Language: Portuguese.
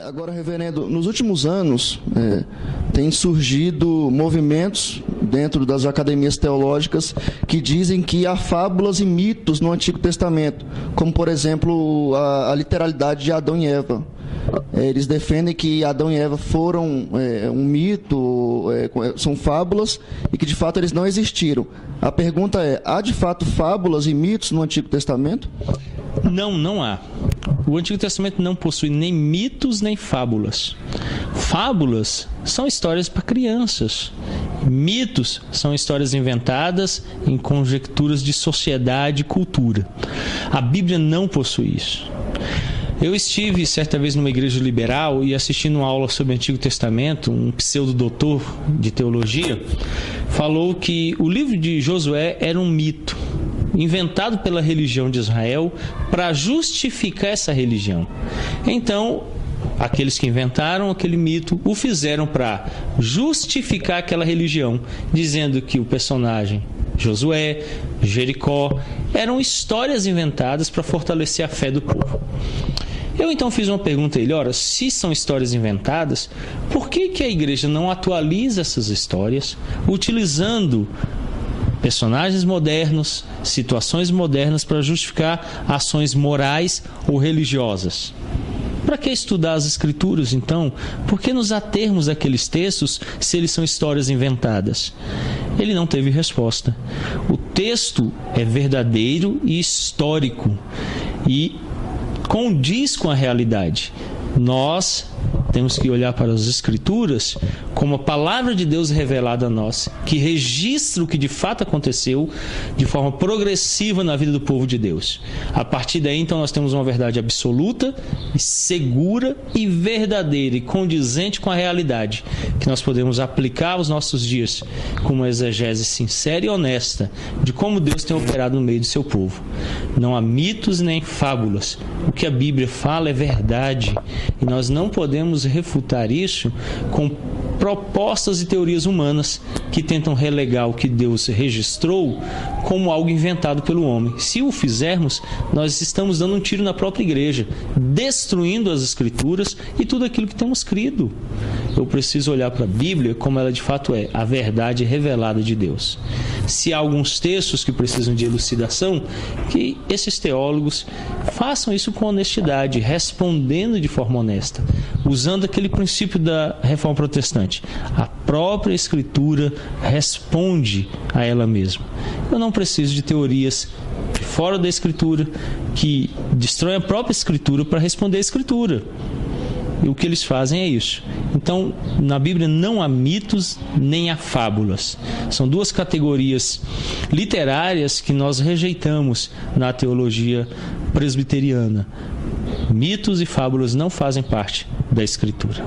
Agora, reverendo, nos últimos anos tem surgido movimentos dentro das academias teológicas que dizem que há fábulas e mitos no Antigo Testamento, como, por exemplo, a literalidade de Adão e Eva. Eles defendem que Adão e Eva foram um mito, são fábulas, e que, de fato, eles não existiram. A pergunta é, há, de fato, fábulas e mitos no Antigo Testamento? Não há. O Antigo Testamento não possui nem mitos nem fábulas. Fábulas são histórias para crianças. Mitos são histórias inventadas em conjecturas de sociedade e cultura. A Bíblia não possui isso. Eu estive certa vez numa igreja liberal e assistindo uma aula sobre o Antigo Testamento, um pseudo-doutor de teologia falou que o livro de Josué era um mito inventado pela religião de Israel para justificar essa religião. Então, aqueles que inventaram aquele mito o fizeram para justificar aquela religião, dizendo que o personagem Josué, Jericó, eram histórias inventadas para fortalecer a fé do povo. Eu então fiz uma pergunta a ele, ora, se são histórias inventadas, por que a igreja não atualiza essas histórias, utilizando personagens modernos, situações modernas para justificar ações morais ou religiosas? Para que estudar as Escrituras, então? Por que nos atermos àqueles textos se eles são histórias inventadas? Ele não teve resposta. O texto é verdadeiro e histórico e condiz com a realidade. Nós temos que olhar para as Escrituras como a palavra de Deus revelada a nós, que registra o que de fato aconteceu de forma progressiva na vida do povo de Deus. A partir daí, então, nós temos uma verdade absoluta, segura e verdadeira e condizente com a realidade, que nós podemos aplicar aos nossos dias com uma exegese sincera e honesta de como Deus tem operado no meio do seu povo. Não há mitos nem fábulas. O que a Bíblia fala é verdade e nós não podemos refutar isso com propostas e teorias humanas que tentam relegar o que Deus registrou como algo inventado pelo homem. Se o fizermos, nós estamos dando um tiro na própria igreja, destruindo as Escrituras e tudo aquilo que temos crido. Eu preciso olhar para a Bíblia como ela de fato é, a verdade revelada de Deus. Se há alguns textos que precisam de elucidação, que esses teólogos façam isso com honestidade, respondendo de forma honesta, usando aquele princípio da Reforma Protestante. A própria Escritura responde a ela mesma. Eu não preciso de teorias fora da Escritura que destroem a própria Escritura para responder a Escritura. E o que eles fazem é isso. Então, na Bíblia não há mitos nem há fábulas. São duas categorias literárias que nós rejeitamos na teologia presbiteriana. Mitos e fábulas não fazem parte da Escritura.